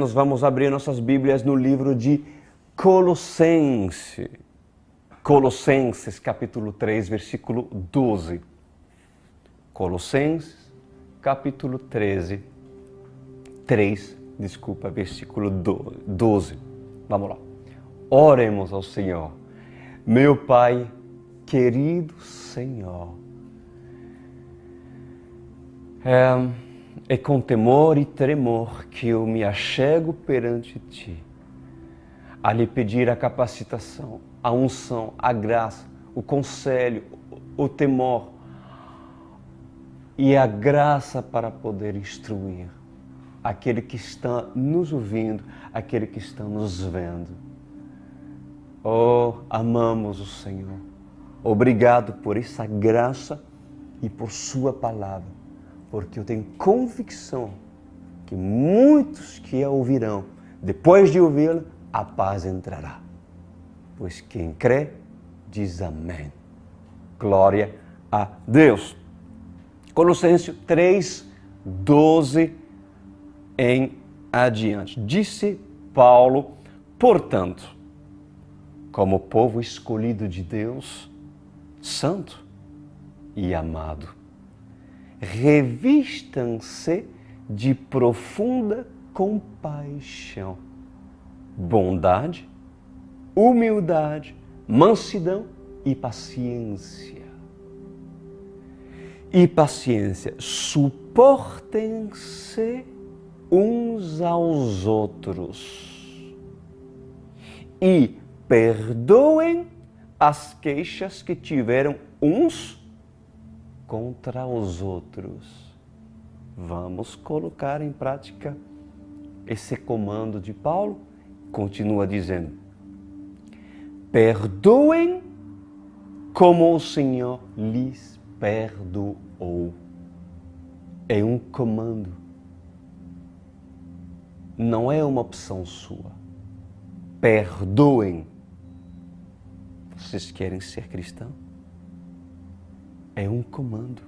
Nós vamos abrir nossas Bíblias no livro de Colossenses. Colossenses, capítulo 3, versículo 12. Colossenses, capítulo 3, versículo 12. Vamos lá. Oremos ao Senhor. Meu Pai, querido Senhor, é com temor e tremor que eu me achego perante Ti, a lhe pedir a capacitação, a unção, a graça, o conselho, o temor e a graça para poder instruir aquele que está nos ouvindo, aquele que está nos vendo. Oh, amamos o Senhor. Obrigado por essa graça e por Sua palavra, porque eu tenho convicção que muitos que a ouvirão, depois de ouvi-la, a paz entrará. Pois quem crê, diz amém. Glória a Deus. Colossenses 3, 12 em adiante. Disse Paulo, portanto, como povo escolhido de Deus, santo e amado, revistam-se de profunda compaixão, bondade, humildade, mansidão e paciência. Suportem-se uns aos outros e perdoem as queixas que tiveram uns contra os outros. Vamos colocar em prática esse comando de Paulo. Continua dizendo: perdoem como o Senhor lhes perdoou. É um comando. Não é uma opção sua. Perdoem. Vocês querem ser cristãos? É um comando.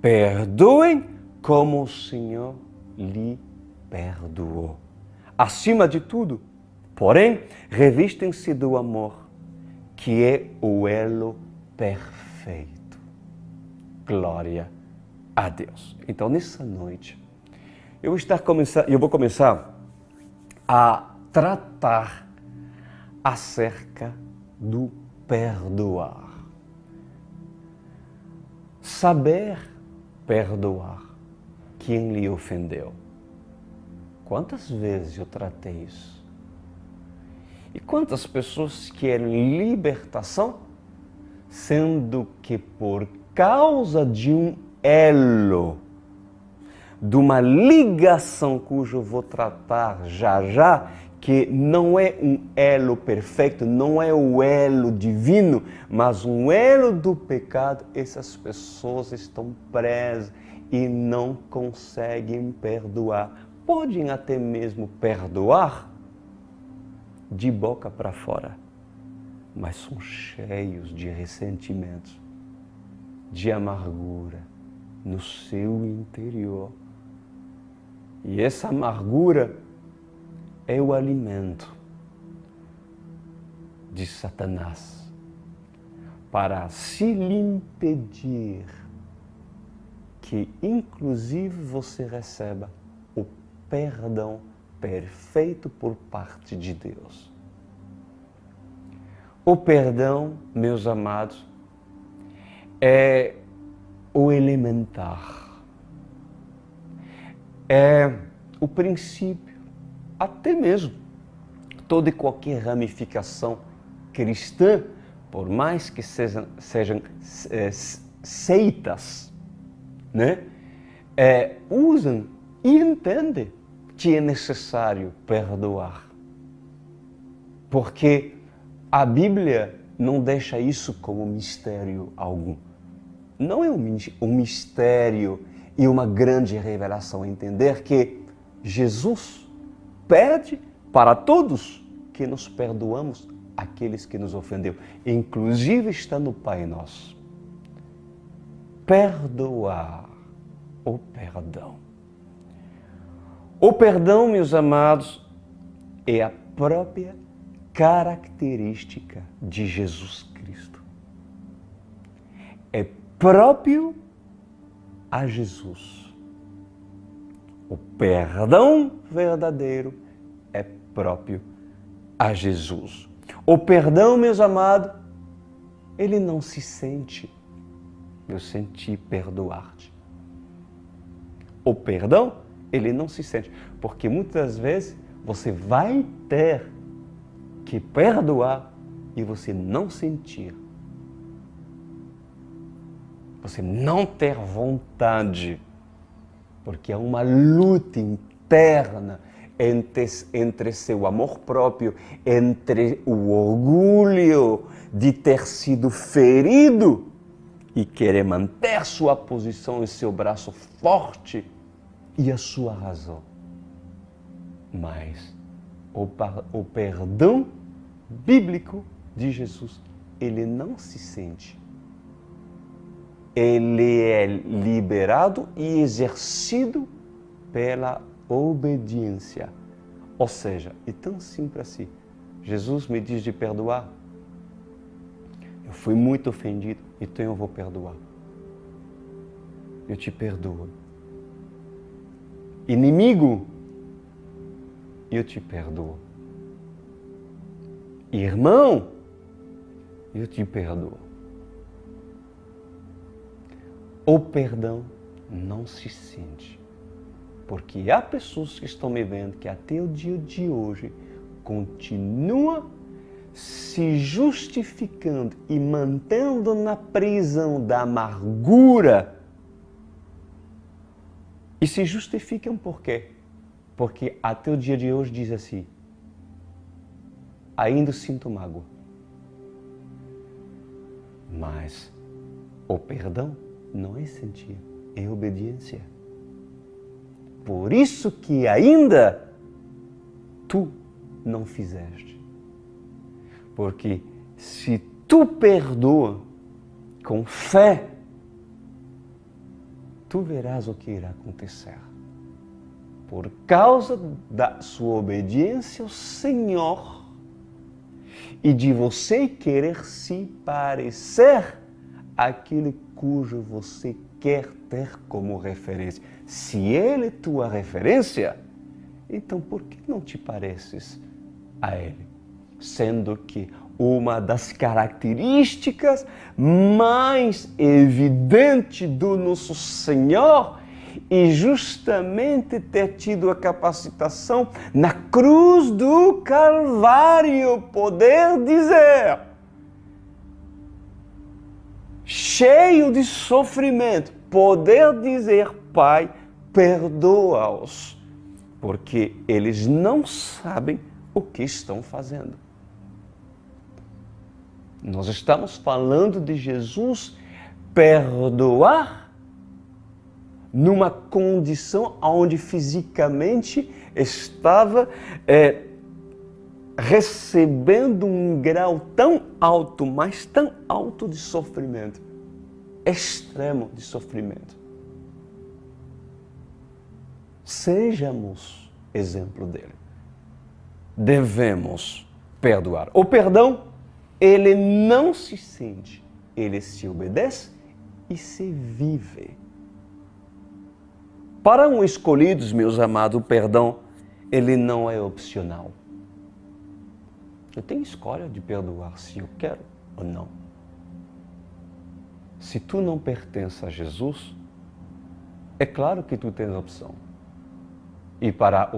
Perdoem como o Senhor lhe perdoou. Acima de tudo, porém, revistem-se do amor, que é o elo perfeito. Glória a Deus. Então, nessa noite, eu vou começar a tratar acerca do perdoar. Saber perdoar quem lhe ofendeu. Quantas vezes eu tratei isso? E quantas pessoas querem libertação, sendo que por causa de um elo, de uma ligação cujo eu vou tratar já, que não é um elo perfeito, não é o elo divino, mas um elo do pecado, essas pessoas estão presas e não conseguem perdoar. Podem até mesmo perdoar de boca para fora, mas são cheios de ressentimentos, de amargura no seu interior. E essa amargura é o alimento de Satanás para se lhe impedir que, inclusive, você receba o perdão perfeito por parte de Deus. O perdão, meus amados, é o elementar, é o princípio, até mesmo toda e qualquer ramificação cristã, por mais que sejam seitas, né? Usam e entendem que é necessário perdoar. Porque a Bíblia não deixa isso como mistério algum. Não é um mistério e uma grande revelação entender que Jesus pede para todos que nos perdoamos aqueles que nos ofendeu. Inclusive está no Pai Nosso. Perdoar o perdão. O perdão, meus amados, é a própria característica de Jesus Cristo. É próprio a Jesus. O perdão verdadeiro é próprio a Jesus. O perdão, meus amados, ele não se sente. Eu senti perdoar-te. O perdão, ele não se sente. Porque muitas vezes você vai ter que perdoar e você não sentir. Você não ter vontade. Porque há uma luta interna entre seu amor próprio, entre o orgulho de ter sido ferido e querer manter sua posição e seu braço forte e a sua razão. Mas o perdão bíblico de Jesus, ele não se sente. Ele é liberado e exercido pela obediência. Ou seja, é tão simples assim. Jesus me diz de perdoar. Eu fui muito ofendido, então eu vou perdoar. Eu te perdoo. Inimigo, eu te perdoo. Irmão, eu te perdoo. O perdão não se sente. Porque há pessoas que estão me vendo que até o dia de hoje continua se justificando e mantendo na prisão da amargura. E se justificam por quê? Porque até o dia de hoje diz assim: ainda sinto mágoa. Mas o perdão não é sentir, é obediência. Por isso que ainda tu não fizeste. Porque se tu perdoa com fé, tu verás o que irá acontecer. Por causa da sua obediência ao Senhor e de você querer se parecer àquele cujo você quer ter como referência. Se ele é tua referência, então por que não te pareces a ele? Sendo que uma das características mais evidentes do nosso Senhor é justamente ter tido a capacitação na cruz do Calvário, poder dizer, cheio de sofrimento, poder dizer: Pai, perdoa-os, porque eles não sabem o que estão fazendo. Nós estamos falando de Jesus perdoar numa condição onde fisicamente estava recebendo um grau tão alto, mas tão alto de sofrimento, extremo de sofrimento. Sejamos exemplo dele. Devemos perdoar. O perdão, ele não se sente, ele se obedece e se vive. Para um escolhidos, meus amados, o perdão, ele não é opcional. Eu tenho escolha de perdoar se eu quero ou não. Se tu não pertences a Jesus, é claro que tu tens opção. E para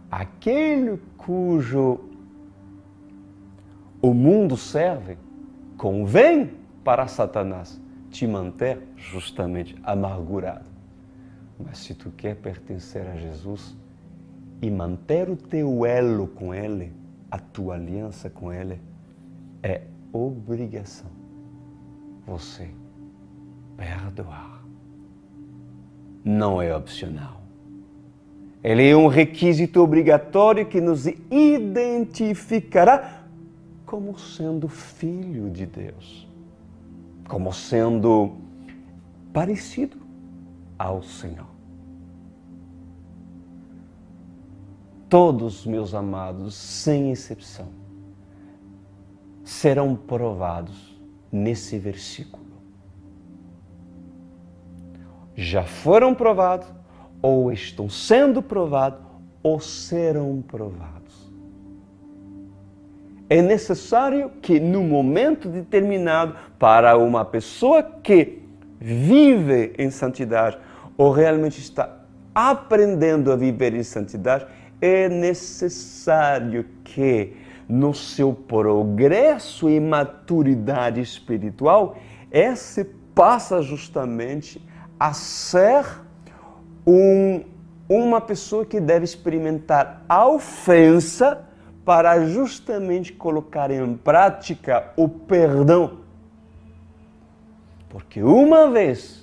aquele cujo o mundo serve, convém para Satanás te manter justamente amargurado. Mas se tu quer pertencer a Jesus e manter o teu elo com Ele, a tua aliança com Ele, é obrigação você perdoar. Não é opcional. Ele é um requisito obrigatório que nos identificará como sendo filho de Deus, como sendo parecido ao Senhor. todos, meus amados, sem exceção, serão provados nesse versículo. Já foram provados, ou estão sendo provados, ou serão provados. É necessário que, no momento determinado, para uma pessoa que vive em santidade, ou realmente está aprendendo a viver em santidade, é necessário que, no seu progresso e maturidade espiritual, esse passa justamente a ser uma pessoa que deve experimentar a ofensa para justamente colocar em prática o perdão. Porque uma vez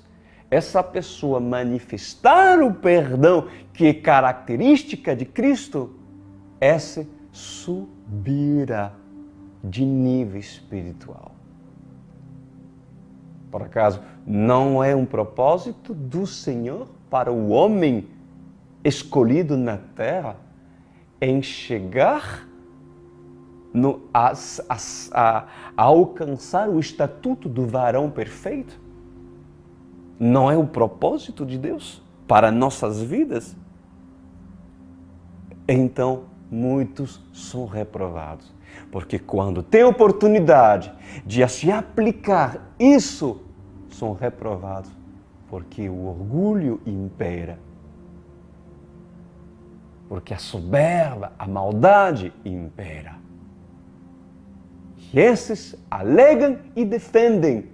essa pessoa manifestar o perdão, que é característica de Cristo, essa subirá de nível espiritual. Por acaso, não é um propósito do Senhor para o homem escolhido na terra em chegar a alcançar o estatuto do varão perfeito? Não é o propósito de Deus para nossas vidas? Então, muitos são reprovados. Porque quando tem oportunidade de se aplicar isso, são reprovados. Porque o orgulho impera. Porque a soberba, a maldade impera. E esses alegam e defendem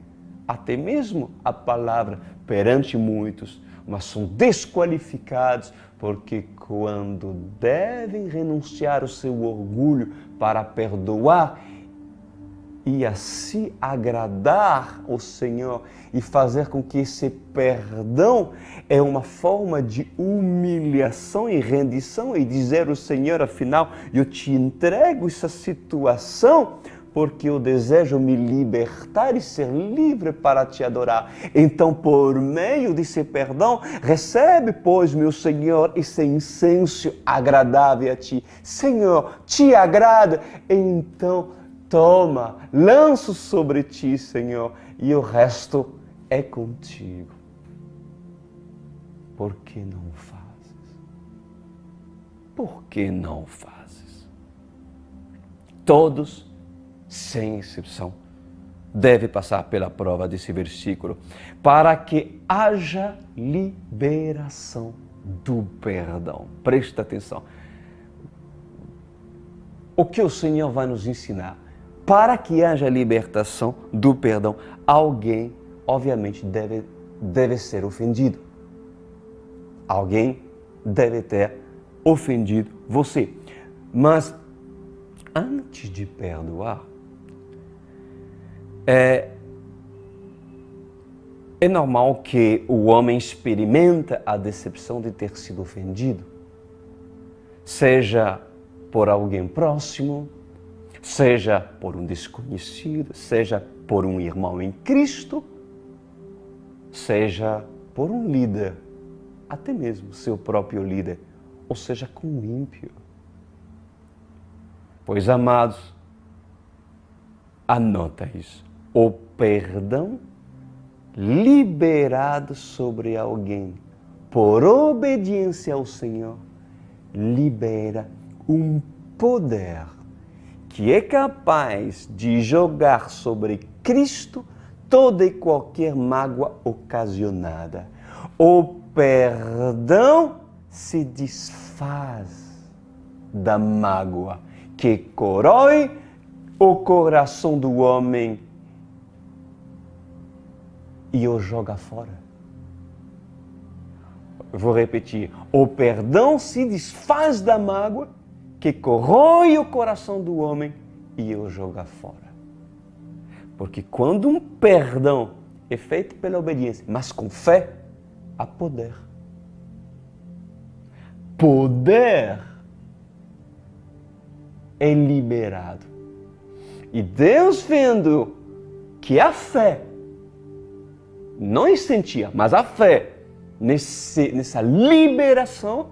até mesmo a palavra perante muitos, mas são desqualificados porque quando devem renunciar ao seu orgulho para perdoar e assim agradar ao Senhor e fazer com que esse perdão é uma forma de humilhação e rendição e dizer ao Senhor, afinal, eu te entrego essa situação porque eu desejo me libertar e ser livre para te adorar. Então, por meio desse perdão, recebe, pois, meu Senhor, esse incenso agradável a ti. Senhor, te agrada? Então, toma, lanço sobre ti, Senhor, e o resto é contigo. Por que não fazes? Por que não fazes? Todos, sem exceção, deve passar pela prova desse versículo para que haja liberação do perdão. Presta atenção. O que o Senhor vai nos ensinar? Para que haja libertação do perdão, alguém, obviamente, deve ser ofendido. Alguém deve ter ofendido você. Mas, antes de perdoar, é normal que o homem experimenta a decepção de ter sido ofendido, seja por alguém próximo, seja por um desconhecido, seja por um irmão em Cristo, seja por um líder, até mesmo seu próprio líder, ou seja, com um ímpio. Pois, amados, anota isso. O perdão liberado sobre alguém por obediência ao Senhor libera um poder que é capaz de jogar sobre Cristo toda e qualquer mágoa ocasionada. O perdão se desfaz da mágoa que corrói o coração do homem e o joga fora. Vou repetir. O perdão se desfaz da mágoa que corrói o coração do homem e o joga fora. Porque quando um perdão é feito pela obediência, mas com fé, há poder. Poder é liberado. E Deus, vendo que a fé, não incentia, mas a fé, nessa liberação,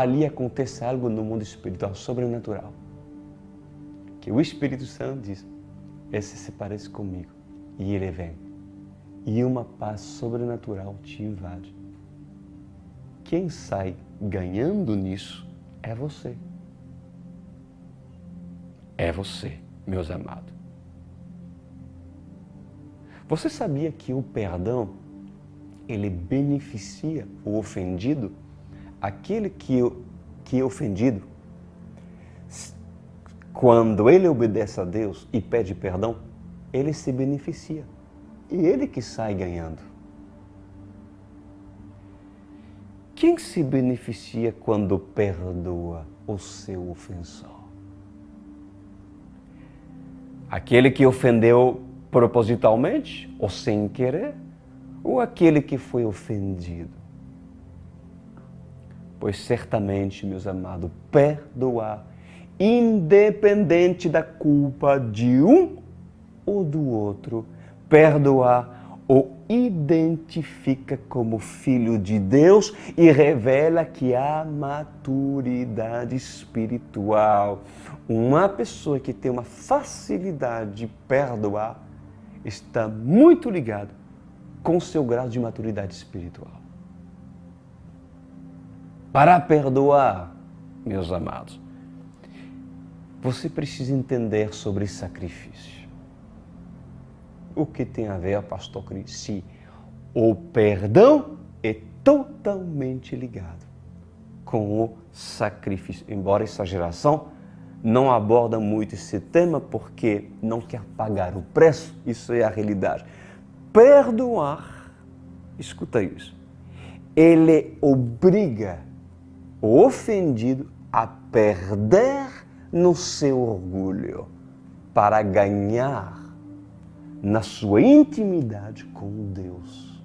ali acontece algo no mundo espiritual, sobrenatural. Que o Espírito Santo diz, esse se parece comigo. E ele vem. E uma paz sobrenatural te invade. Quem sai ganhando nisso é você. É você, meus amados. Você sabia que o perdão, ele beneficia o ofendido? Aquele que é ofendido, quando ele obedece a Deus e pede perdão, ele se beneficia. E ele que sai ganhando. Quem se beneficia quando perdoa o seu ofensor? Aquele que ofendeu propositalmente ou sem querer? Ou aquele que foi ofendido? Pois certamente, meus amados, perdoar, independente da culpa de um ou do outro, perdoar o identifica como filho de Deus e revela que há maturidade espiritual. Uma pessoa que tem uma facilidade de perdoar está muito ligada com o seu grau de maturidade espiritual. Para perdoar, meus amados, você precisa entender sobre sacrifício. O que tem a ver, pastor Cris? Se o perdão é totalmente ligado com o sacrifício. Embora essa geração não aborda muito esse tema porque não quer pagar o preço, isso é a realidade. Perdoar, escuta isso, ele obriga o ofendido a perder no seu orgulho para ganhar na sua intimidade com Deus.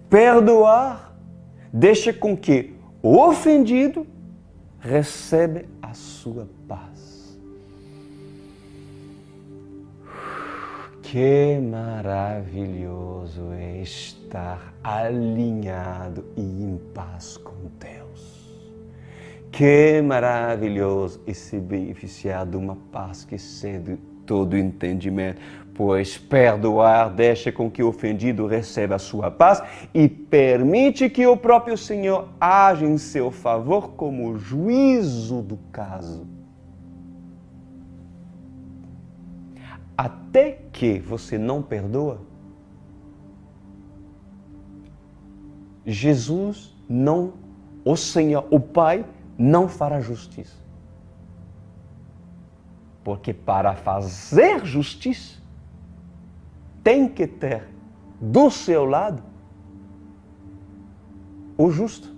Perdoar deixa com que o ofendido receba a sua paz. Que maravilhoso é estar alinhado e em paz com Deus. Que maravilhoso é se beneficiar de uma paz que excede todo entendimento, pois perdoar deixa com que o ofendido receba a sua paz e permite que o próprio Senhor age em seu favor como juízo do caso. Até que você não perdoa, Jesus não, o Senhor, o Pai, não fará justiça. Porque para fazer justiça, tem que ter do seu lado o justo.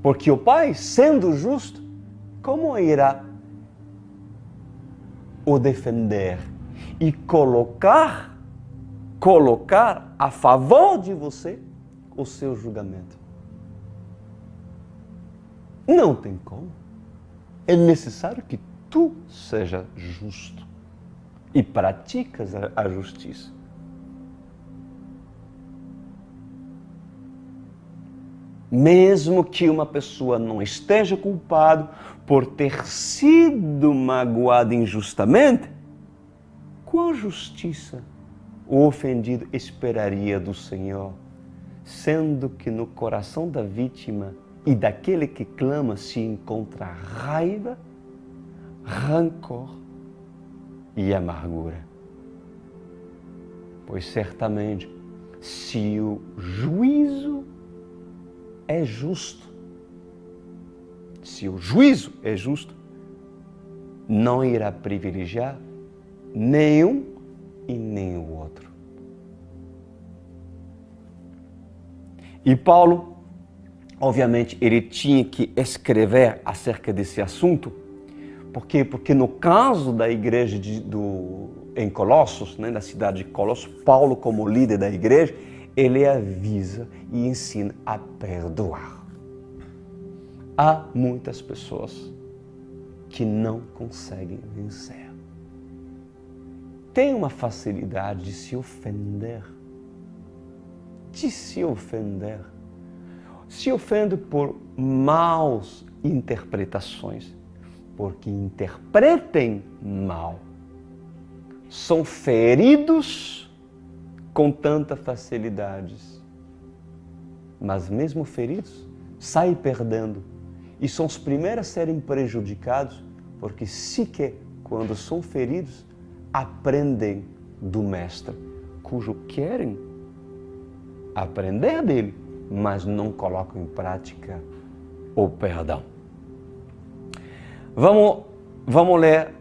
Porque o Pai, sendo justo, como irá o defender e colocar a favor de você o seu julgamento? Não tem como. É necessário que tu seja justo e praticas a justiça. Mesmo que uma pessoa não esteja culpada por ter sido magoada injustamente, qual justiça o ofendido esperaria do Senhor, sendo que no coração da vítima e daquele que clama se encontra raiva, rancor e amargura? Pois certamente, se o juízo é justo, não irá privilegiar nenhum e nem o outro. E Paulo, obviamente, ele tinha que escrever acerca desse assunto. Por quê? Porque no caso da igreja em Colossos, na cidade de Colossos, Paulo, como líder da igreja, ele avisa e ensina a perdoar. Há muitas pessoas que não conseguem vencer. Tem uma facilidade de se ofender. se ofende por maus interpretações, porque interpretem mal. São feridos com tanta facilidade. Mas mesmo feridos, saem perdendo. E são os primeiros a serem prejudicados, porque sequer quando são feridos, aprendem do mestre, cujo querem aprender dele, mas não colocam em prática o perdão. Vamos ler.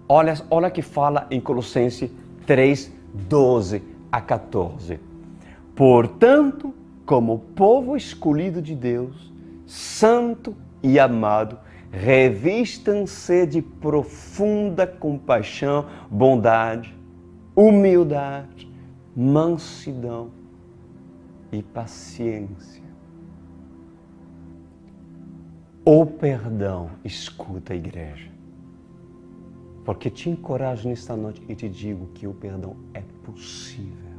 Olha que fala em Colossenses 3, 12 a 14. Portanto, como povo escolhido de Deus, santo e amado, revistam-se de profunda compaixão, bondade, humildade, mansidão e paciência. O perdão, escuta a igreja, porque te encorajo nesta noite e te digo que o perdão é possível.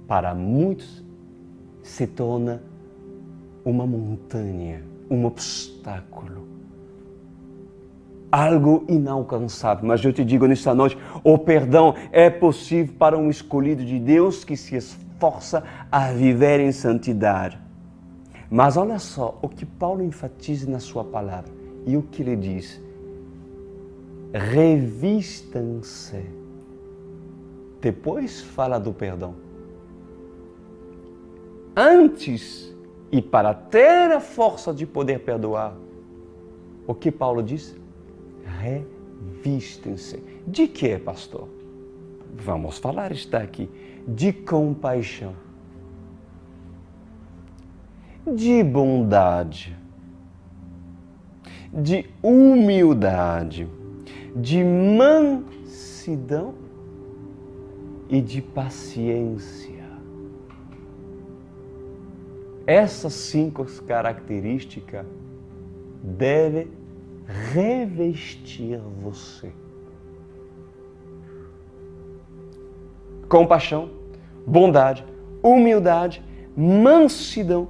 Para muitos se torna uma montanha, um obstáculo, algo inalcançável. Mas eu te digo nesta noite, o perdão é possível para um escolhido de Deus que se esforça a viver em santidade. Mas olha só o que Paulo enfatiza na sua palavra e o que ele diz. Revistam-se. Depois fala do perdão. Antes, e para ter a força de poder perdoar, o que Paulo diz? Revistem-se. De que, pastor? Vamos falar, está aqui. De compaixão, de bondade, de humildade, de mansidão e de paciência. Essas 5 características devem revestir você. Compaixão, bondade, humildade, mansidão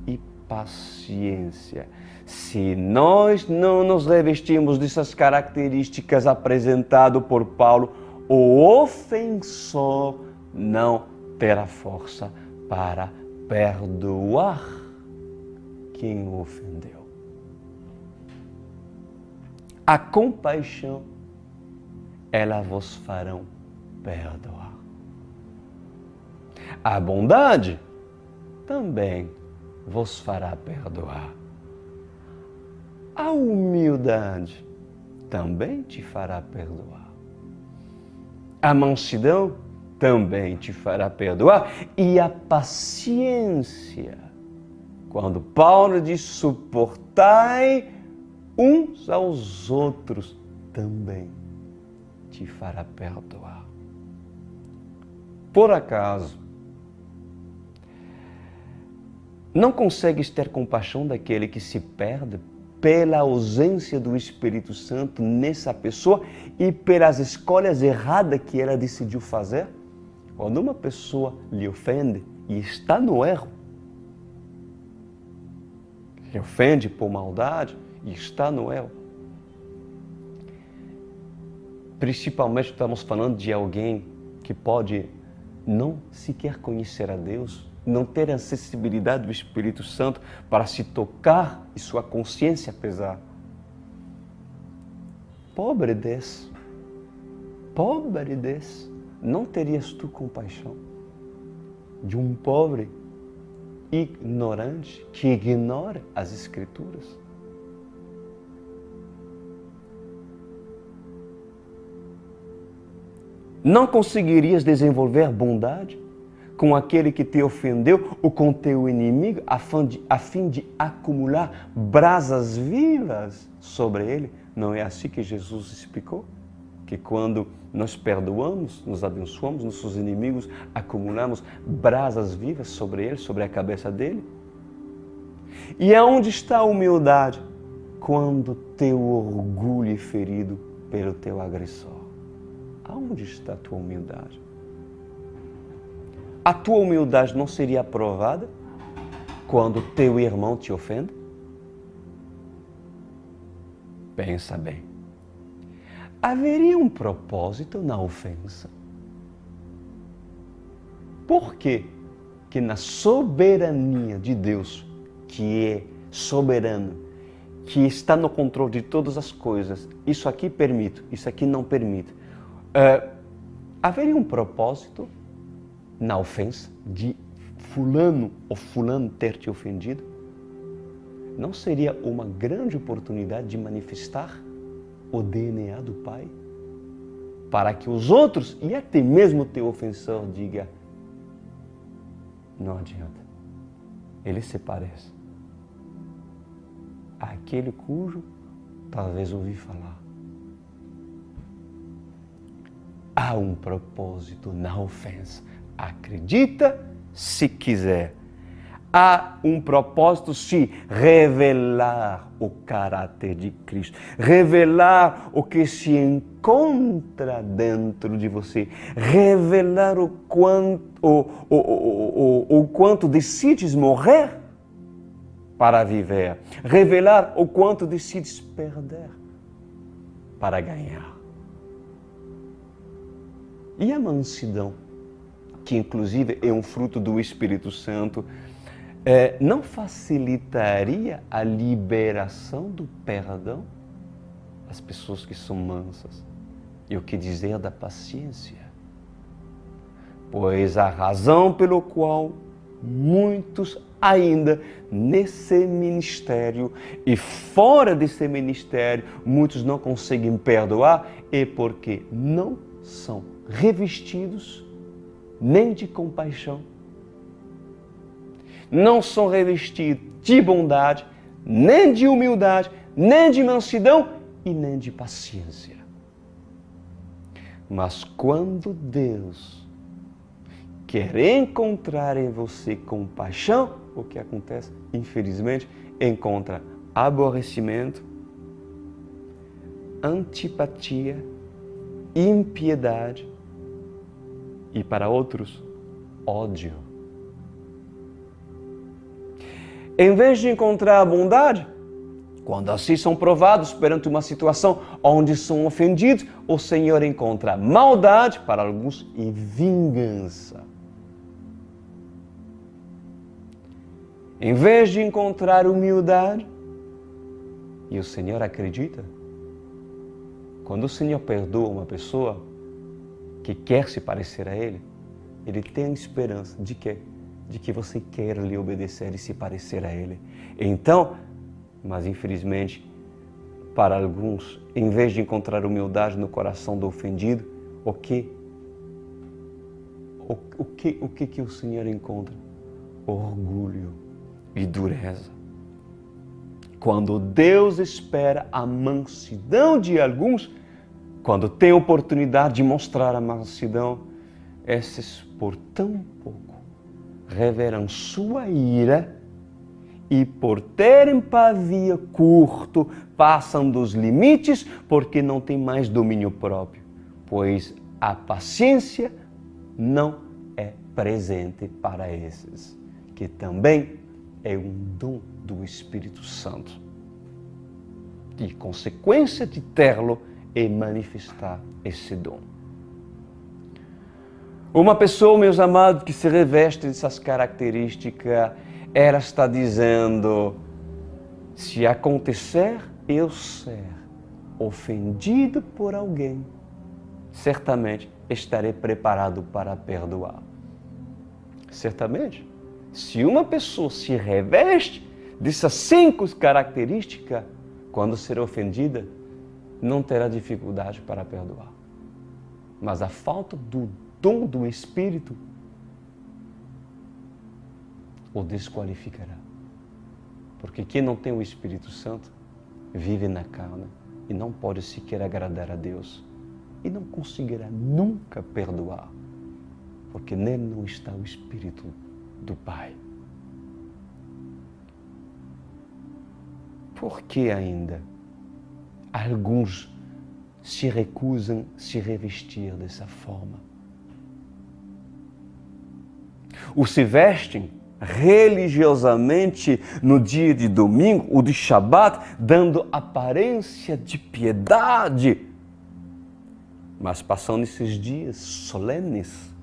e paciência. Se nós não nos revestirmos dessas características apresentadas por Paulo, o ofensor não terá força para perdoar quem o ofendeu. A compaixão, ela vos fará perdoar. A bondade também vos fará perdoar. A humildade também te fará perdoar. A mansidão também te fará perdoar. E a paciência, quando Paulo diz suportai uns aos outros, também te fará perdoar. Por acaso, não consegues ter compaixão daquele que se perde pela ausência do Espírito Santo nessa pessoa e pelas escolhas erradas que ela decidiu fazer? Quando uma pessoa lhe ofende e está no erro, lhe ofende por maldade e está no erro, principalmente estamos falando de alguém que pode não sequer conhecer a Deus, não ter a sensibilidade do Espírito Santo para se tocar e sua consciência pesar. Pobre desse, não terias tu compaixão de um pobre ignorante que ignora as Escrituras? Não conseguirias desenvolver bondade com aquele que te ofendeu ou com teu inimigo, a fim de acumular brasas vivas sobre ele? Não é assim que Jesus explicou? Que quando nós perdoamos, nos abençoamos, nossos inimigos, acumulamos brasas vivas sobre ele, sobre a cabeça dele? E aonde está a humildade? Quando teu orgulho é ferido pelo teu agressor. Aonde está a tua humildade? a tua humildade não seria aprovada quando teu irmão te ofende? Pensa bem. Haveria um propósito na ofensa? Por que que na soberania de Deus, que é soberano, que está no controle de todas as coisas, isso aqui permite, isso aqui não permite, haveria um propósito na ofensa de fulano ou fulano ter te ofendido? Não seria uma grande oportunidade de manifestar o DNA do Pai? Para que os outros, e até mesmo o teu ofensor, diga: não adianta, ele se parece àquele cujo talvez ouvi falar. Há um propósito na ofensa. Acredita se quiser. Há um propósito se revelar o caráter de Cristo, revelar o que se encontra dentro de você, revelar o quanto decides morrer para viver, revelar o quanto decides perder para ganhar. E a mansidão, que inclusive é um fruto do Espírito Santo, não facilitaria a liberação do perdão às pessoas que são mansas? E o que dizer da paciência? Pois a razão pelo qual muitos ainda nesse ministério e fora desse ministério, muitos não conseguem perdoar é porque não são revestidos nem de compaixão, não são revestidos de bondade, nem de humildade, nem de mansidão e nem de paciência. Mas quando Deus quer encontrar em você compaixão, o que acontece? Infelizmente, encontra aborrecimento, antipatia, impiedade e, para outros, ódio. Em vez de encontrar a bondade, quando assim são provados perante uma situação onde são ofendidos, o Senhor encontra maldade para alguns e vingança. Em vez de encontrar humildade, e o Senhor acredita, quando o Senhor perdoa uma pessoa que quer se parecer a Ele, Ele tem a esperança de quê? De que você quer lhe obedecer e se parecer a Ele. Então, mas infelizmente, para alguns, em vez de encontrar humildade no coração do ofendido, o que o Senhor encontra? Orgulho e dureza. Quando Deus espera a mansidão de alguns, quando tem oportunidade de mostrar a mansidão, esses por tão pouco revelam sua ira e por terem pavio curto, passam dos limites porque não tem mais domínio próprio, pois a paciência não é presente para esses, que também é um dom do Espírito Santo. E consequência de tê-lo é manifestar esse dom. Uma pessoa, meus amados, que se reveste dessas características, ela está dizendo: se acontecer eu ser ofendido por alguém, certamente estarei preparado para perdoar. Certamente, se uma pessoa se reveste dessas 5 características, quando ser ofendida, não terá dificuldade para perdoar. Mas a falta do dom do Espírito o desqualificará. Porque quem não tem o Espírito Santo vive na carne e não pode sequer agradar a Deus e não conseguirá nunca perdoar, porque nele não está o Espírito do Pai. Por que ainda alguns se recusam a se revestir dessa forma? ou se vestem religiosamente no dia de domingo ou de Shabat, dando aparência de piedade. Mas passando esses dias solenes,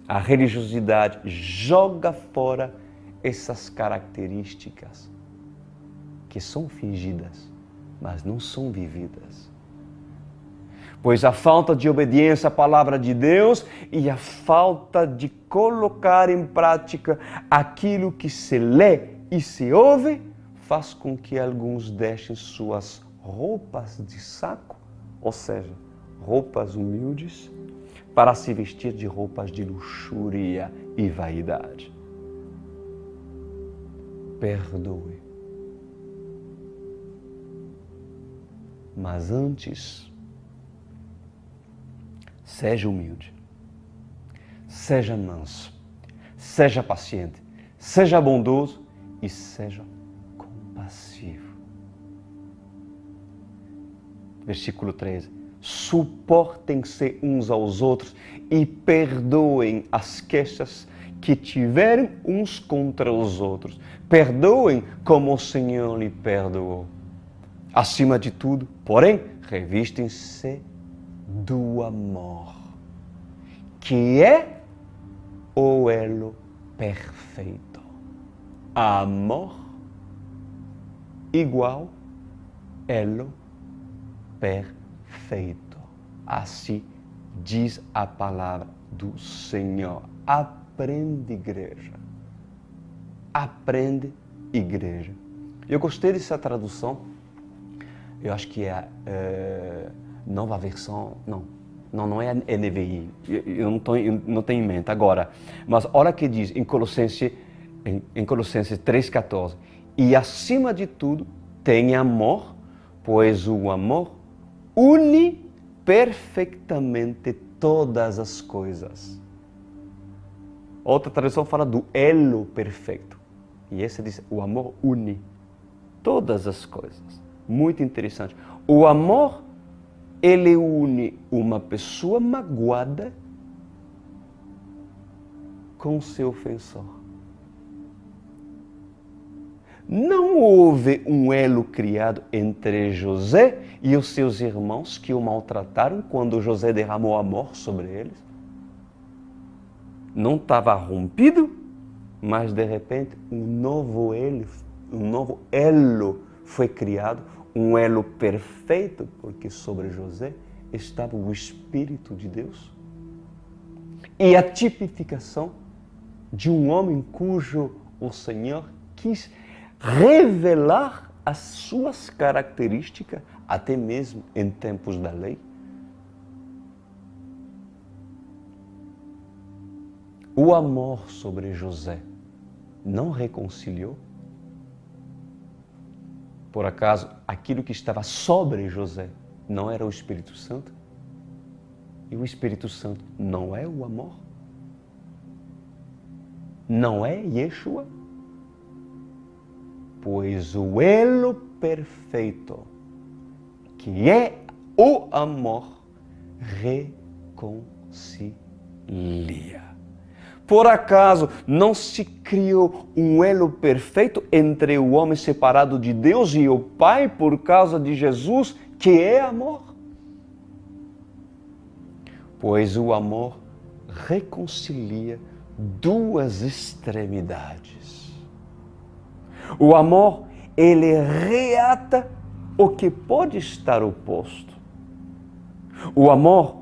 a religiosidade joga fora essas características que são fingidas, mas não são vividas. Pois a falta de obediência à palavra de Deus e a falta de colocar em prática aquilo que se lê e se ouve faz com que alguns deixem suas roupas de saco, ou seja, roupas humildes, para se vestir de roupas de luxúria e vaidade. Perdoe. Mas antes, seja humilde, seja manso, seja paciente, seja bondoso e seja compassivo. Versículo 13. Suportem-se uns aos outros e perdoem as queixas que tiverem uns contra os outros. Perdoem como o Senhor lhe perdoou. Acima de tudo, porém, revistem-se do amor, que é o elo perfeito. Amor igual elo perfeito. Assim diz a palavra do Senhor. Aprende, igreja. Aprende, igreja. Eu gostei dessa tradução. Eu acho que é a nova versão. Não é a NVI. Eu não tenho em mente agora. Mas olha que diz em Colossenses 3,14. E acima de tudo, tem amor, pois o amor une perfeitamente todas as coisas. Outra tradução fala do elo perfeito. E essa diz, o amor une todas as coisas. Muito interessante. O amor, ele une uma pessoa magoada com seu ofensor. Não houve um elo criado entre José e os seus irmãos que o maltrataram quando José derramou amor sobre eles. Não estava rompido, mas de repente um novo elo foi criado, um elo perfeito, porque sobre José estava o Espírito de Deus. E a tipificação de um homem cujo o Senhor quis revelar as suas características, até mesmo em tempos da lei. O amor sobre José não reconciliou? Por acaso, aquilo que estava sobre José não era o Espírito Santo? E o Espírito Santo não é o amor? Não é Yeshua? Pois o elo perfeito, que é o amor, reconcilia. Por acaso não se criou um elo perfeito entre o homem separado de Deus e o Pai por causa de Jesus, que é amor? Pois o amor reconcilia duas extremidades. O amor, ele reata o que pode estar oposto. O amor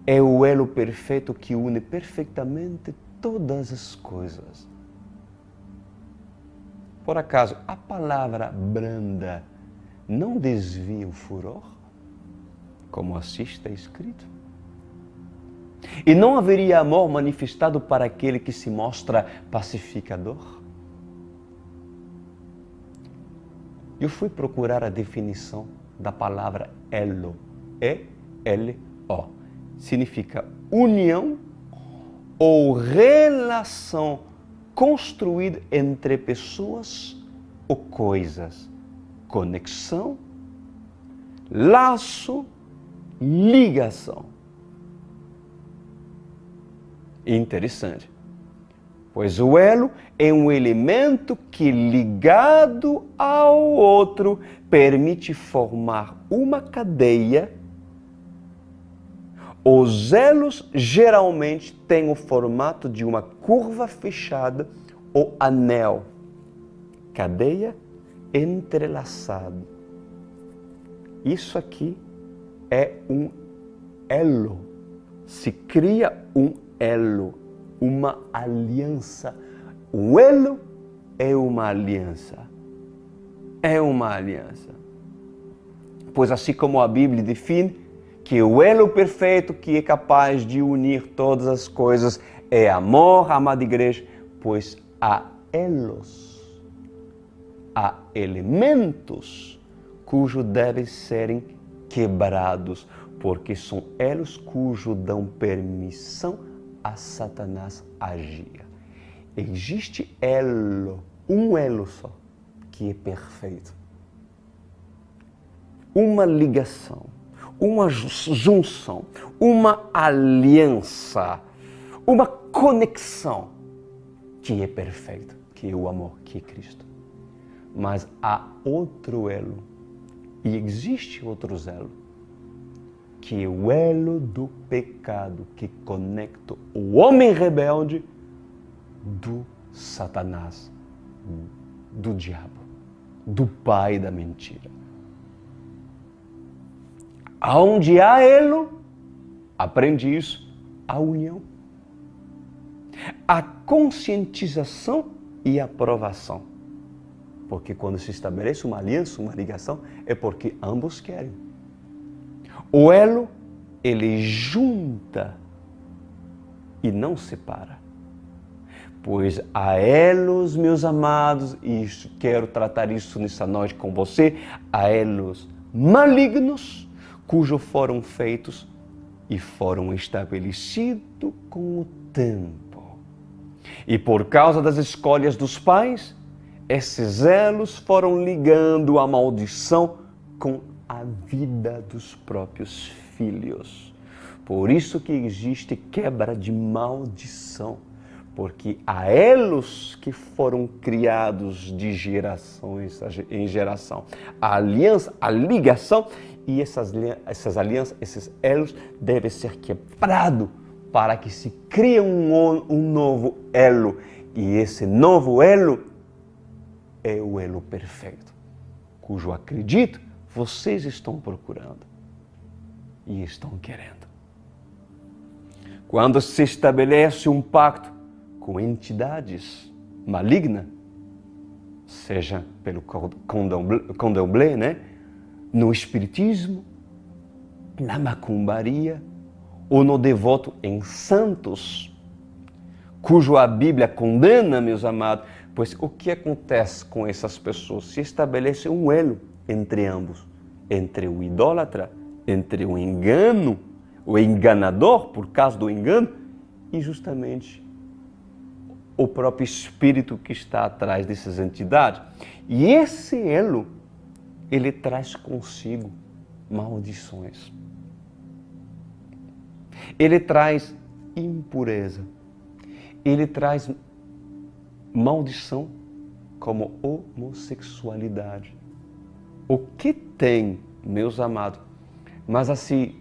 é o elo perfeito que une perfeitamente todas as coisas. Por acaso, a palavra branda não desvia o furor, como assim está escrito? E não haveria amor manifestado para aquele que se mostra pacificador? Eu fui procurar a definição da palavra elo, E-L-O. Significa união ou relação construída entre pessoas ou coisas. Conexão, laço, ligação. Interessante, Pois o elo é um elemento que, ligado ao outro, permite formar uma cadeia. Os elos geralmente têm o formato de uma curva fechada ou anel. Cadeia entrelaçada. Isso aqui é um elo. Se cria um elo, uma aliança. O elo é uma aliança. É uma aliança. Pois assim como a Bíblia define que o elo perfeito que é capaz de unir todas as coisas é amor, amada igreja, pois há elos, há elementos cujos devem serem quebrados, porque são elos cujos dão permissão a Satanás agir. Existe elo, um elo só, que é perfeito. Uma ligação, uma junção, uma aliança, uma conexão que é perfeita, que é o amor, que é Cristo. Mas há outro elo, e existe outro elo, que é o elo do pecado, que conecta o homem rebelde do Satanás, do diabo, do pai da mentira. Aonde há elo, aprende isso, a união, a conscientização e a aprovação. Porque quando se estabelece uma aliança, uma ligação, é porque ambos querem. O elo, ele junta e não separa. Pois há elos, meus amados, e quero tratar isso nessa noite com você, há elos malignos, cujos foram feitos e foram estabelecidos com o tempo. E por causa das escolhas dos pais, esses elos foram ligando a maldição com a vida dos próprios filhos. Por isso que existe quebra de maldição, porque há elos que foram criados de gerações em geração. A aliança, a ligação, e essas alianças, esses elos devem ser quebrados para que se crie um novo elo. E esse novo elo é o elo perfeito, cujo acredito vocês estão procurando e estão querendo. Quando se estabelece um pacto com entidades malignas, seja pelo candomblé, né? No espiritismo, na macumbaria ou no devoto em santos, cujo a Bíblia condena, meus amados, pois o que acontece com essas pessoas? Se estabelece um elo entre ambos, entre o idólatra, entre o engano, o enganador, por causa do engano, e justamente o próprio espírito que está atrás dessas entidades. E esse elo, ele traz consigo maldições. Ele traz impureza. Ele traz maldição como homossexualidade. O que tem, meus amados? Mas assim,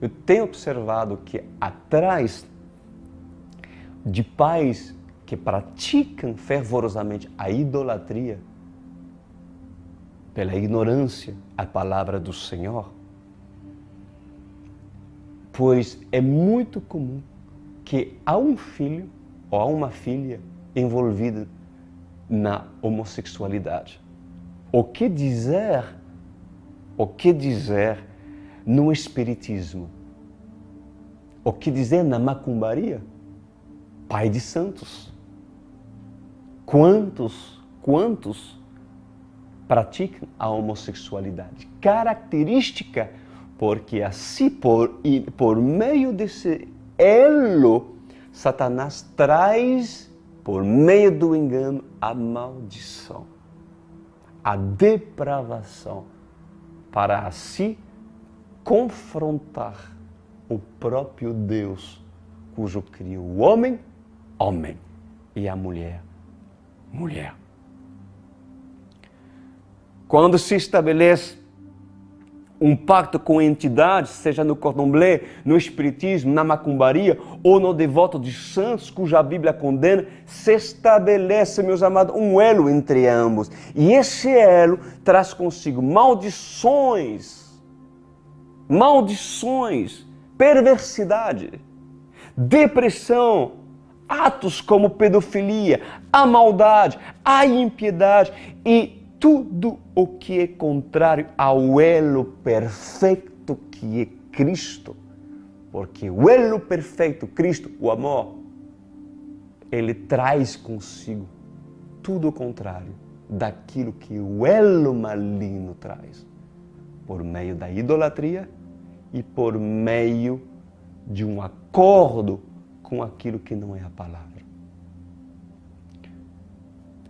eu tenho observado que atrás de pais que praticam fervorosamente a idolatria, pela ignorância, a palavra do Senhor, pois é muito comum que há um filho ou há uma filha envolvida na homossexualidade. O que dizer no espiritismo? O que dizer na macumbaria? Pai de santos. Quantos praticam a homossexualidade? Característica, porque assim, por meio desse elo, Satanás traz, por meio do engano, a maldição, a depravação, para assim confrontar o próprio Deus, cujo criou o homem, e a mulher, mulher. Quando se estabelece um pacto com entidades, seja no candomblé, no espiritismo, na macumbaria ou no devoto de santos, cuja Bíblia condena, se estabelece, meus amados, um elo entre ambos. E esse elo traz consigo maldições, perversidade, depressão, atos como pedofilia, a maldade, a impiedade e tudo o que é contrário ao elo perfeito que é Cristo. Porque o elo perfeito, Cristo, o amor, ele traz consigo tudo o contrário daquilo que o elo maligno traz. Por meio da idolatria e por meio de um acordo com aquilo que não é a palavra.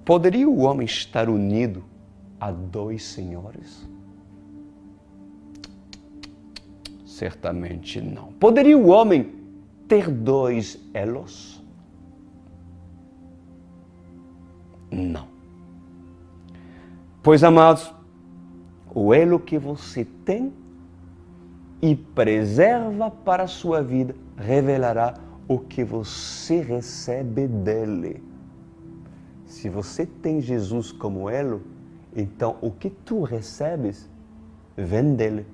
Poderia o homem estar unido a dois senhores? Certamente não. Poderia o homem ter dois elos? Não. Pois, amados, o elo que você tem e preserva para a sua vida revelará o que você recebe dele. Se você tem Jesus como elo, então o que tu recebes vem dele.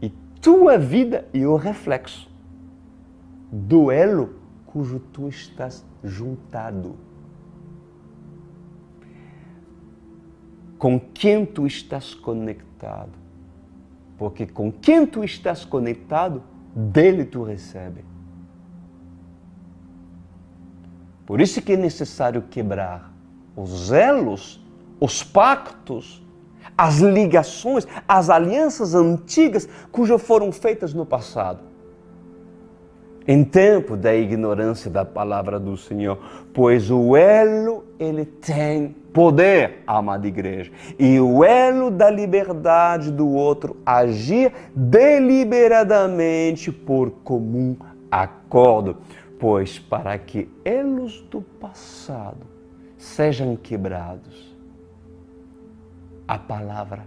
E tua vida é o reflexo do elo cujo tu estás juntado. Com quem tu estás conectado. Porque com quem tu estás conectado, dele tu recebe. Por isso que é necessário quebrar os elos, os pactos, as ligações, as alianças antigas cujas foram feitas no passado. Em tempo da ignorância da palavra do Senhor, pois o elo, ele tem poder, amada igreja, e o elo da liberdade do outro agir deliberadamente por comum acordo. Pois para que elos do passado sejam quebrados, a palavra,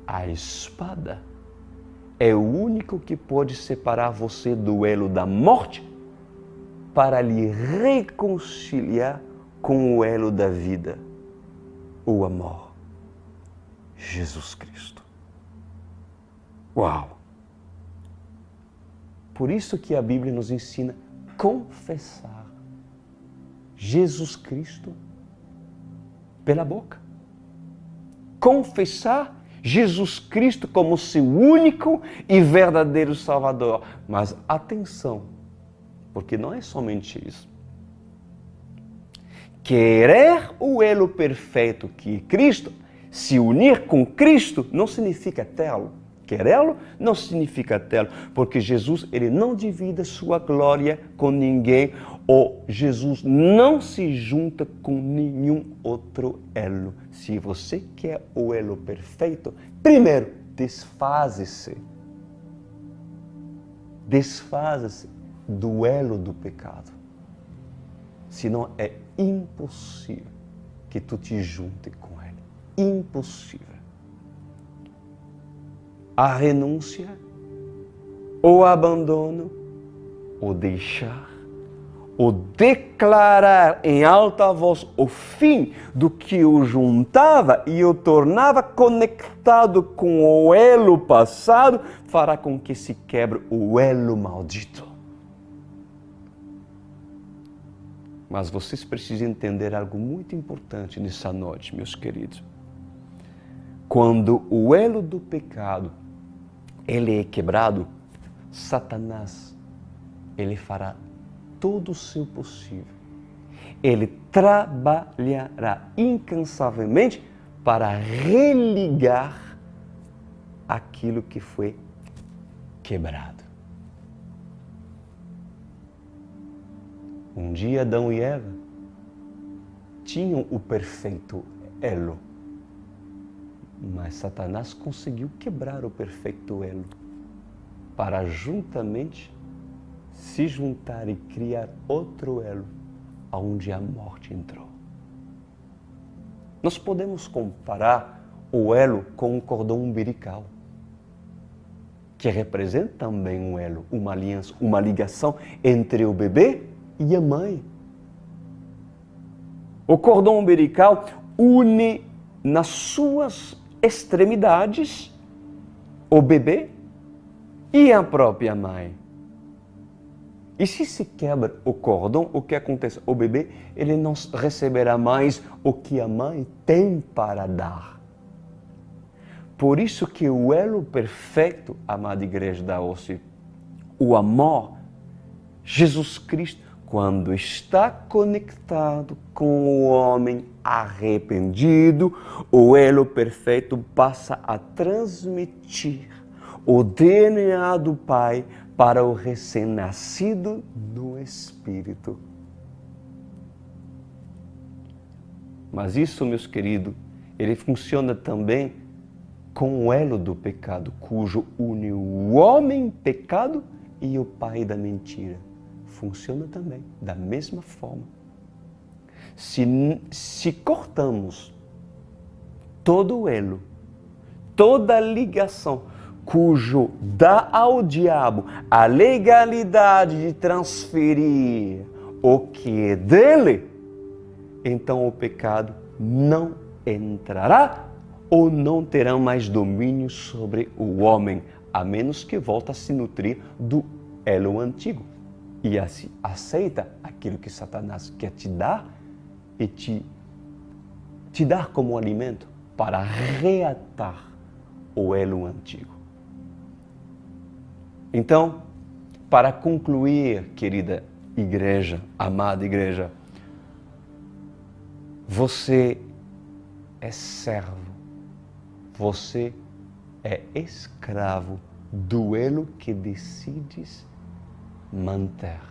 a espada, é o único que pode separar você do elo da morte para lhe reconciliar com o elo da vida, o amor, Jesus Cristo. Uau! Por isso que a Bíblia nos ensina a confessar Jesus Cristo pela boca. Confessar Jesus Cristo como seu único e verdadeiro Salvador. Mas atenção, porque não é somente isso. Querer o elo perfeito que é Cristo, se unir com Cristo, não significa tê-lo. Querê-lo não significa tê-lo, porque Jesus, ele não divide sua glória com ninguém, ou Jesus não se junta com nenhum outro elo. Se você quer o elo perfeito, primeiro, desfaze-se. Desfaze-se do elo do pecado. Senão é impossível que tu te junte com ele. Impossível. A renúncia, o abandono, o deixar, o declarar em alta voz o fim do que o juntava e o tornava conectado com o elo passado, fará com que se quebre o elo maldito. Mas vocês precisam entender algo muito importante nessa noite, meus queridos. Quando o elo do pecado ele é quebrado, Satanás, ele fará todo o seu possível. Ele trabalhará incansavelmente para religar aquilo que foi quebrado. Um dia Adão e Eva tinham o perfeito elo. Mas Satanás conseguiu quebrar o perfeito elo para juntamente se juntar e criar outro elo aonde a morte entrou. Nós podemos comparar o elo com o cordão umbilical, que representa também um elo, uma aliança, uma ligação entre o bebê e a mãe. O cordão umbilical une nas suas extremidades o bebê e a própria mãe. E se quebra o cordão, o que acontece? O bebê, ele não receberá mais o que a mãe tem para dar. Por isso que o elo perfeito, amada Igreja da OSCE, o amor, Jesus Cristo, quando está conectado com o homem arrependido, o elo perfeito passa a transmitir o DNA do Pai para o recém-nascido no Espírito. Mas isso, meus queridos, ele funciona também com o elo do pecado, cujo une o homem pecado e o pai da mentira. Funciona também da mesma forma. Se cortamos todo o elo, toda a ligação, cujo dá ao diabo a legalidade de transferir o que é dele, então o pecado não entrará ou não terá mais domínio sobre o homem, a menos que volte a se nutrir do elo antigo e assim aceita aquilo que Satanás quer te dar e te dar como alimento para reatar o elo antigo. Então, para concluir, querida igreja, amada igreja, você é servo, você é escravo do elo que decides manter.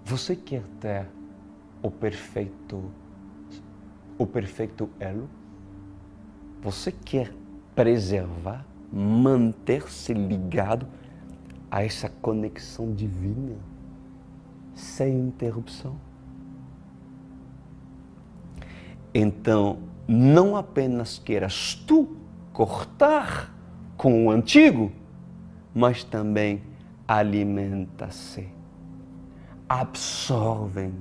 Você quer ter o perfeito elo? Você quer preservar, manter-se ligado a essa conexão divina, sem interrupção? Então, não apenas queiras tu cortar com o antigo, mas também alimenta-se, absorvem,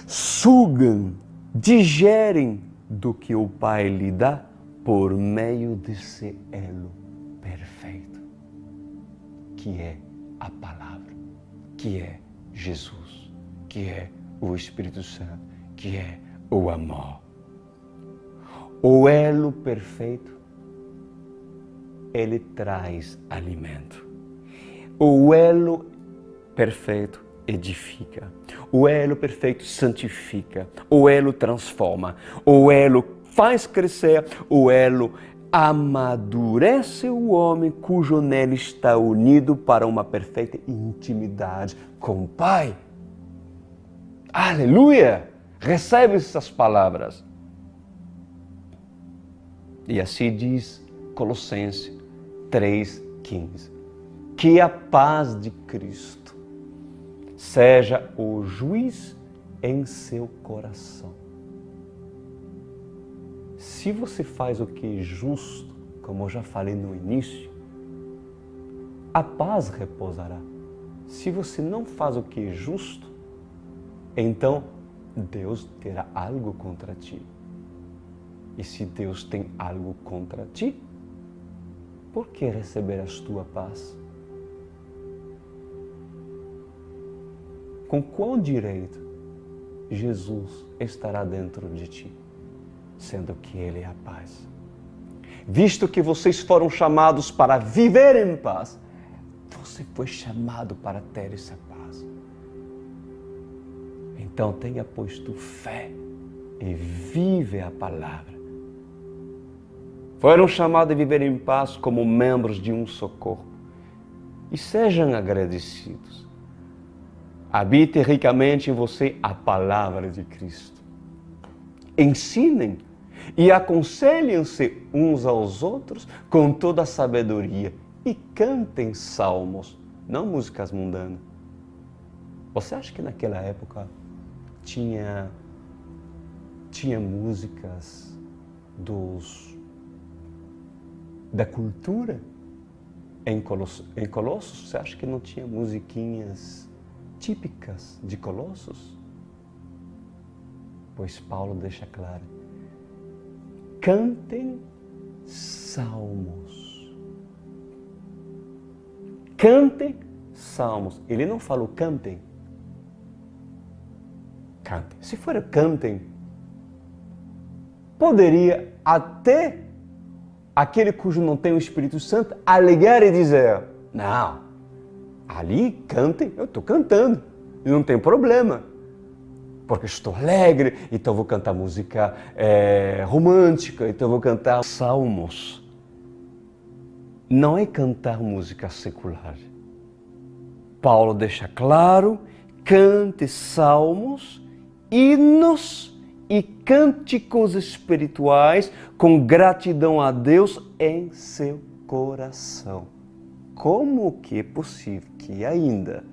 sugam, digerem do que o Pai lhe dá por meio desse elo perfeito, que é a palavra, que é Jesus, que é o Espírito Santo, que é o amor. O elo perfeito, ele traz alimento. O elo perfeito edifica. O elo perfeito santifica. O elo transforma. O elo faz crescer. O elo amadurece o homem cujo nele está unido para uma perfeita intimidade com o Pai. Aleluia! Recebe essas palavras. E assim diz Colossenses 3,15. Que a paz de Cristo seja o juiz em seu coração. Se você faz o que é justo, como eu já falei no início, a paz repousará. Se você não faz o que é justo, então Deus terá algo contra ti. E se Deus tem algo contra ti, por que receberás tua paz? Com qual direito Jesus estará dentro de ti, sendo que Ele é a paz? Visto que vocês foram chamados para viver em paz, você foi chamado para ter essa paz. Então tenha posto fé e vive a palavra. Foram chamados a viver em paz como membros de um só corpo. E sejam agradecidos. Habite ricamente em você a palavra de Cristo. Ensinem e aconselhem-se uns aos outros com toda a sabedoria e cantem salmos, não músicas mundanas. Você acha que naquela época tinha músicas da cultura em Colossos? Você acha que não tinha musiquinhas típicas de Colossos? Pois Paulo deixa claro: cantem salmos. Cantem salmos. Ele não falou cantem. Cantem. Se for cantem, poderia até aquele cujo não tem o Espírito Santo alegar e dizer: não, ali cantem, eu estou cantando, e não tem problema, porque estou alegre, então vou cantar música romântica, então vou cantar salmos. Não é cantar música secular. Paulo deixa claro: cante salmos, hinos e cânticos espirituais com gratidão a Deus em seu coração. Como que é possível que ainda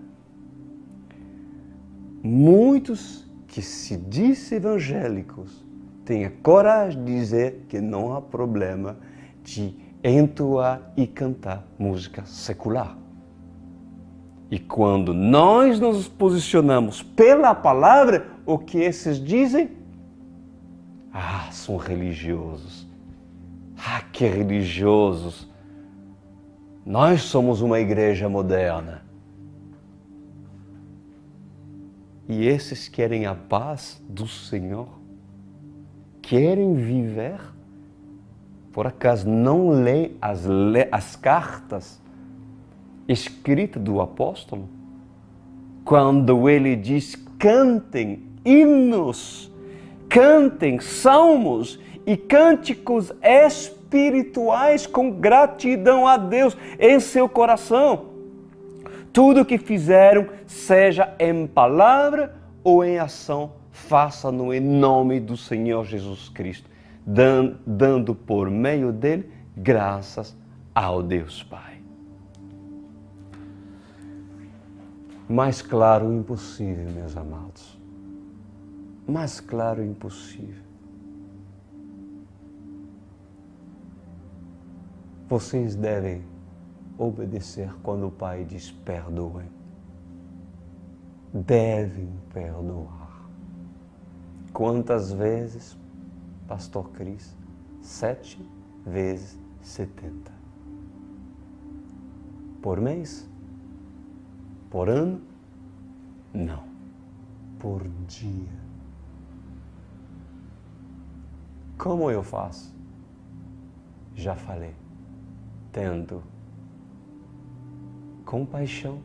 muitos que se dizem evangélicos tenham coragem de dizer que não há problema de entoar e cantar música secular? E quando nós nos posicionamos pela palavra, o que esses dizem? Ah, são religiosos. Ah, que religiosos. Nós somos uma igreja moderna. E esses querem a paz do Senhor? Querem viver? Por acaso não lê as cartas escritas do apóstolo? Quando ele diz: cantem hinos, cantem salmos e cânticos espirituais com gratidão a Deus em seu coração. Tudo o que fizeram, seja em palavra ou em ação, faça-no em nome do Senhor Jesus Cristo, dando por meio dele graças ao Deus Pai. Mais claro impossível, meus amados. Mais claro impossível. Vocês devem obedecer quando o Pai diz perdoem. Devem perdoar. Quantas vezes, Pastor Cris? 7 vezes 70. Por mês? Por ano? Não. Por dia. Como eu faço? Já falei. Tendo compaixão,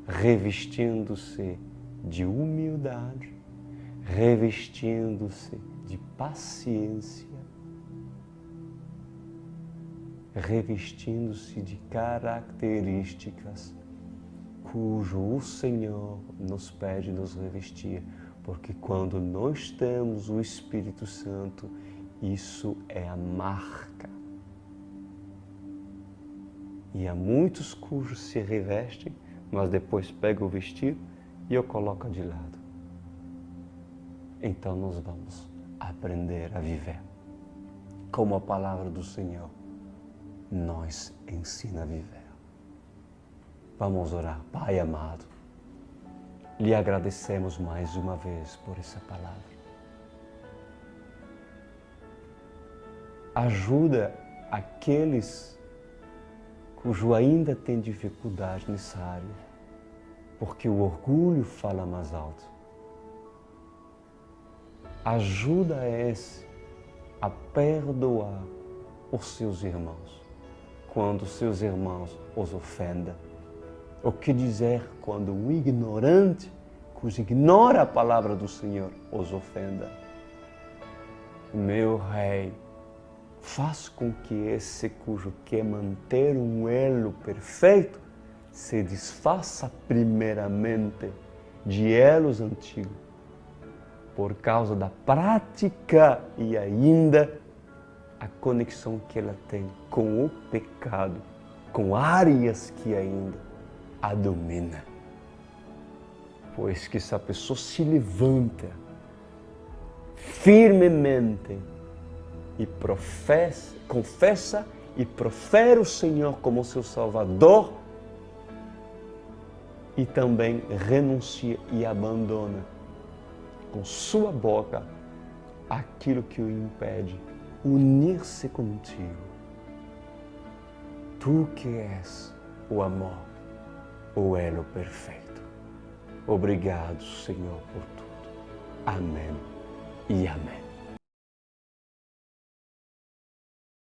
revestindo-se de humildade, revestindo-se de paciência, revestindo-se de características cujo o Senhor nos pede nos revestir, porque quando nós temos o Espírito Santo, isso é a marca. E há muitos cujos se revestem, mas depois pegam o vestido e eu coloco de lado. Então nós vamos aprender a viver como a palavra do Senhor nos ensina a viver. Vamos orar. Pai amado, lhe agradecemos mais uma vez por essa palavra. Ajuda aqueles cujo ainda tem dificuldade nessa área, porque o orgulho fala mais alto. Ajuda esse a perdoar os seus irmãos, quando os seus irmãos os ofendem. O que dizer quando o ignorante, cujo ignora a palavra do Senhor, os ofenda? Meu Rei, faz com que esse cujo quer manter um elo perfeito se desfaça primeiramente de elos antigos, por causa da prática e ainda a conexão que ela tem com o pecado com áreas que ainda a domina. Pois que essa pessoa se levanta firmemente e confessa e profere o Senhor como seu Salvador e também renuncia e abandona com sua boca aquilo que o impede unir-se contigo. Tu que és o amor, o elo perfeito. Obrigado, Senhor, por tudo. Amém e amém.